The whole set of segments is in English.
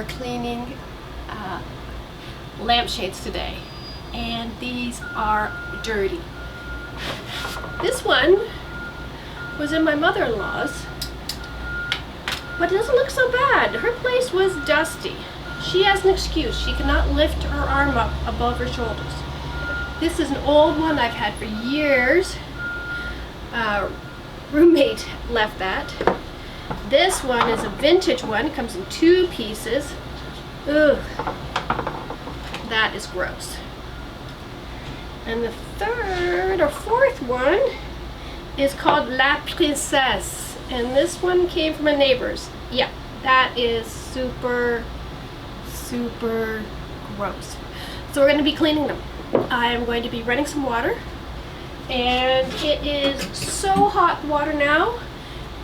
we're cleaning lampshades today, and these are dirty. This one was in my mother-in-law's, but it doesn't look so bad. Her place was dusty. She has an excuse. She cannot lift her arm up above her shoulders. This is an old one I've had for years. Roommate left that. This one is a vintage one. It comes in 2 pieces. Ugh. That is gross. And the 3rd or 4th one is called La Princesse. And this one came from a neighbor's. Yeah, that is super gross. So we're going to be cleaning them. I'm going to be running some water. And it is so hot water now.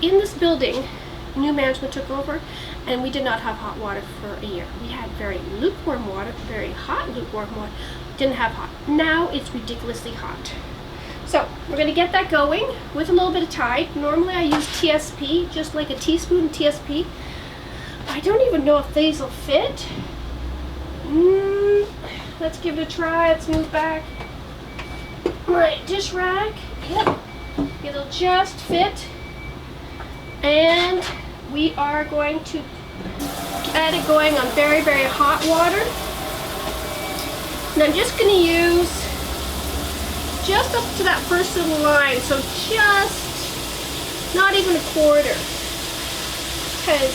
In this building, new management took over, and we did not have hot water for a year. We had very lukewarm water, very hot lukewarm water. Didn't have hot. Now it's ridiculously hot. So we're going to get that going with a little bit of Tide. Normally I use TSP, just like a teaspoon of TSP. I don't even know if these will fit. Let's give it a try. Let's move back. Right, dish rag. Yep, it'll just fit. And we are going to get it going on very hot water. And I'm just going to use just up to that first little line, so just not even a quarter, because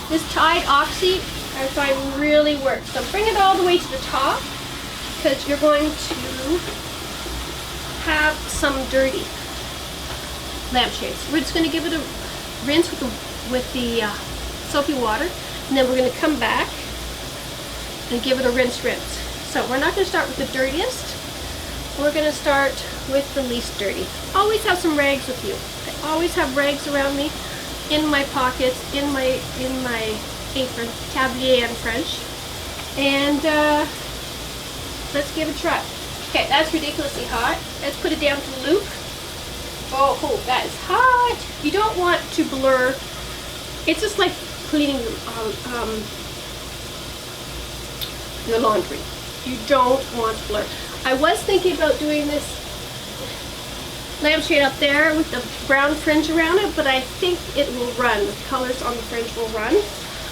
this Tide Oxy I find really works. So bring it all the way to the top, because you're going to have some dirty lampshades. We're just going to give it a rinse with the soapy water, and then we're going to come back and give it a rinse. So we're not going to start with the dirtiest. We're going to start with the least dirty. Always have some rags with you. I always have rags around me, in my pockets, in my apron, tablier in French. And let's give it a try. Okay, that's ridiculously hot. Let's put it down to loop. Oh, that is hot. You don't want to blur. It's just like cleaning your laundry. You don't want to blur. I was thinking about doing this lampshade up there with the brown fringe around it, but I think it will run. The colors on the fringe will run.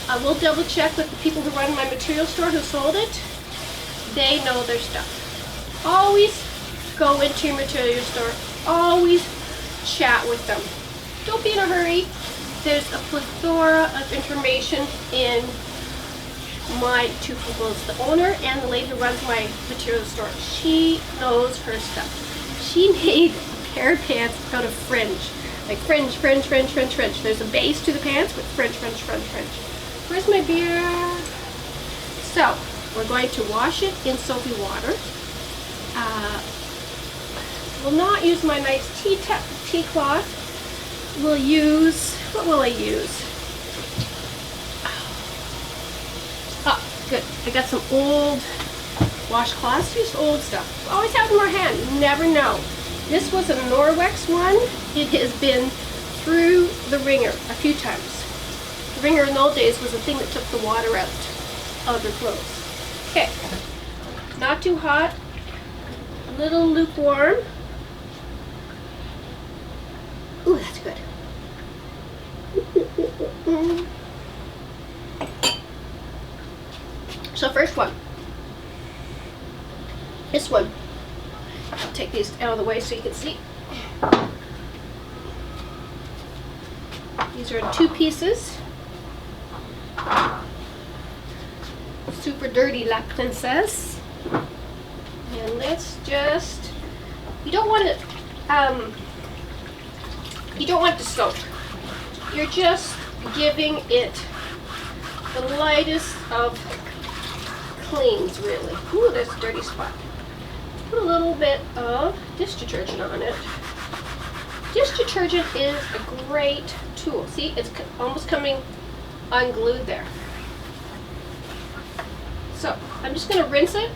I will double check with the people who run my material store who sold it. They know their stuff. Always go into your material store. Always chat with them. Don't be in a hurry. There's a plethora of information in my 2 people, the owner and the lady who runs my material store. She knows her stuff. She made a pair of pants out of fringe. Like fringe. There's a base to the pants with fringe. Where's my beer? So, we're going to wash it in soapy water. Will not use my nice tea cloth. We'll use, what will I use? Good. I got some old washcloths, just old stuff. Always have them in our hand. You never know. This was a Norwex one. It has been through the wringer a few times. The wringer in the old days was the thing that took the water out of your clothes. Okay. Not too hot. A little lukewarm. Ooh, that's good. So first one, this one, I'll take these out of the way so you can see. These are in 2 pieces. Super dirty La Princesse. And let's just, you don't want it to soak. You're just giving it the lightest of cleans, really. Ooh, there's a dirty spot. Put a little bit of dish detergent on it. Dish detergent is a great tool. See, it's almost coming unglued there. So, I'm just going to rinse it.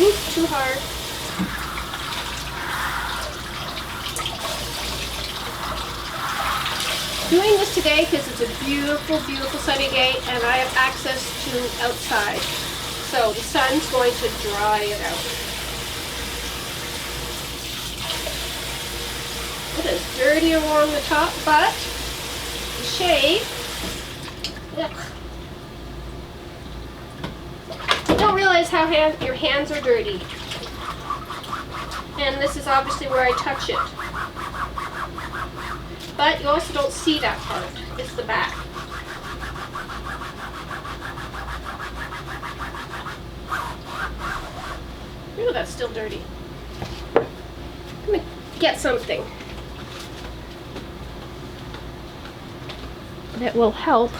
Ooh, too hard. doing this today because it's a beautiful, beautiful sunny day and I have access to outside. So the sun's going to dry it out. It is dirty along the top, but the shade, you don't realize how your hands are dirty. And this is obviously where I touch it. But you also don't see that part. It's the back. Ooh, that's still dirty. Let me get something that will help.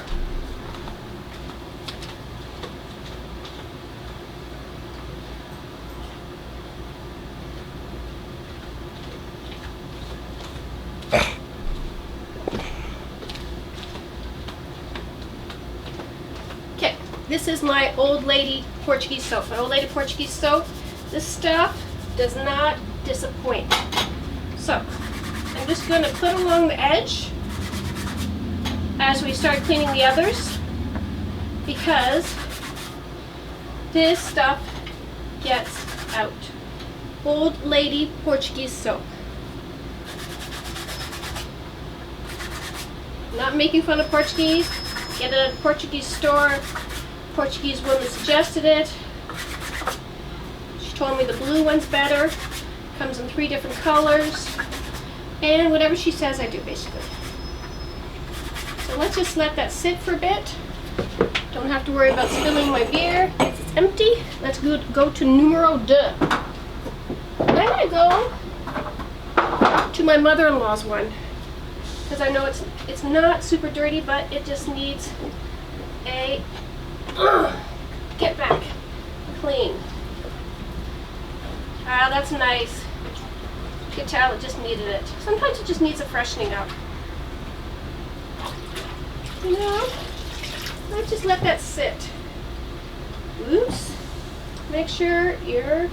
Okay, this is my Old Lady Portuguese soap. My Old Lady Portuguese soap, this stuff does not disappoint. So, I'm just going to put along the edge as we start cleaning the others, because this stuff gets out. Old Lady Portuguese soap. Not making fun of Portuguese. Get it at a Portuguese store. Portuguese woman suggested it. She told me the blue one's better. Comes in 3 different colors. And whatever she says, I do basically. So let's just let that sit for a bit. Don't have to worry about spilling my beer. It's empty. Let's go to numero 2. I'm going to go to my mother-in-law's one, because I know it's not super dirty, but it just needs a get back clean. Ah, that's nice. You can tell it just needed it. Sometimes it just needs a freshening up. You know, let's just let that sit. Oops. Make sure your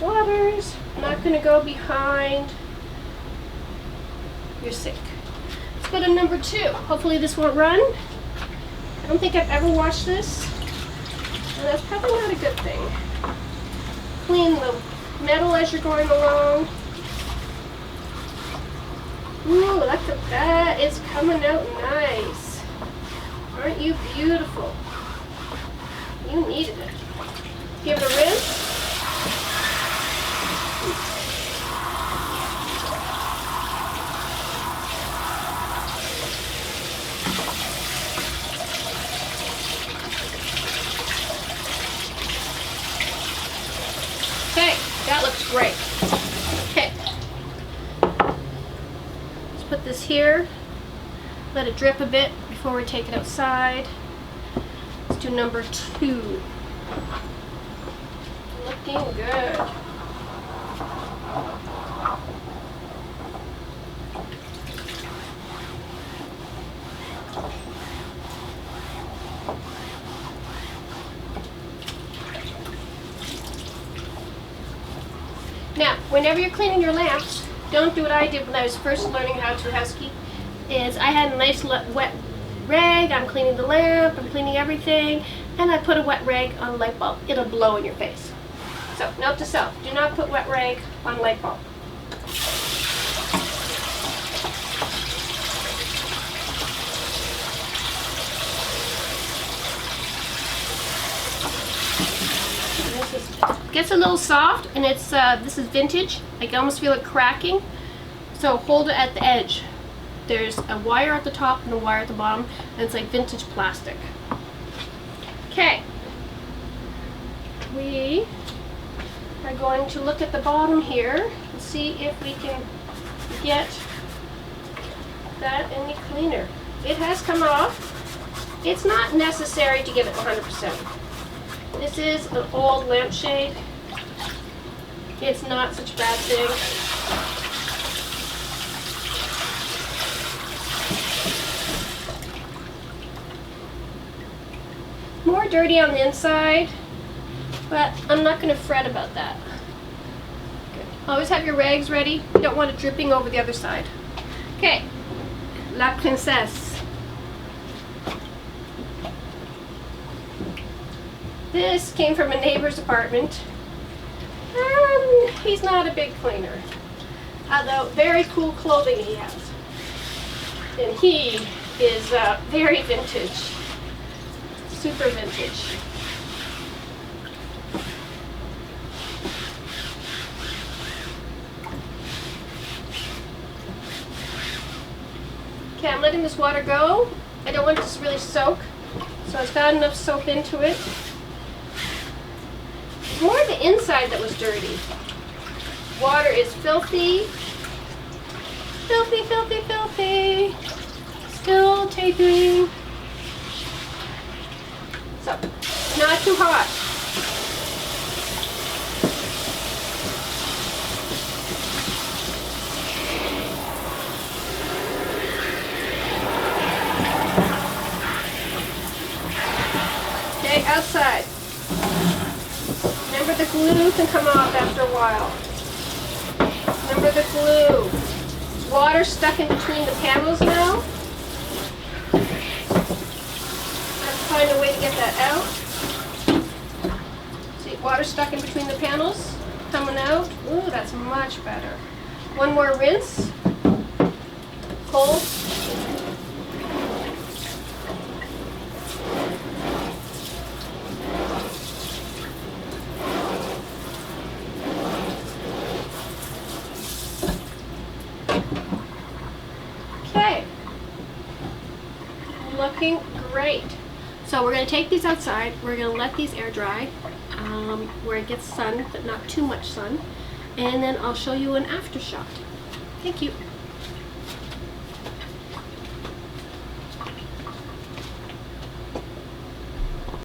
water's not going to go behind your sink. Let's go to number 2. Hopefully this won't run. I don't think I've ever washed this, and that's probably not a good thing. Clean the metal as you're going along. Ooh, look at that. It's coming out nice. Aren't you beautiful? You needed it. Give it a rinse. Okay, that looks great. Okay. Let's put this here. Let it drip a bit before we take it outside. Let's do number 2. Looking good. Now, whenever you're cleaning your lamps, don't do what I did when I was first learning how to housekeep. Is I had a nice wet rag, I'm cleaning the lamp, I'm cleaning everything, and I put a wet rag on a light bulb. It'll blow in your face. So, note to self, do not put wet rag on light bulb. It gets a little soft, and it's this is vintage. I can almost feel it cracking. So hold it at the edge. There's a wire at the top and a wire at the bottom, and it's like vintage plastic. Okay. We are going to look at the bottom here and see if we can get that any cleaner. It has come off. It's not necessary to get it 100%. This is an old lampshade. It's not such a bad thing. More dirty on the inside, but I'm not going to fret about that. Good. Always have your rags ready. You don't want it dripping over the other side. Okay, La Princesse. This came from a neighbor's apartment. He's not a big cleaner, although very cool clothing he has. And he is very vintage, super vintage. Okay, I'm letting this water go. I don't want it to really soak, so it's got enough soap into it. It's more the inside that was dirty. Water is filthy. Filthy, filthy, filthy. Still taping. So, not too hot. Okay, outside. Remember the glue can come off after a while. Remember the glue. Water stuck in between the panels now. Let's find a way to get that out. See, water stuck in between the panels, coming out. Ooh, that's much better. One more rinse. Cold. Okay, looking great. So we're going to take these outside. We're going to let these air dry where it gets sun, but not too much sun. And then I'll show you an after shot. Thank you.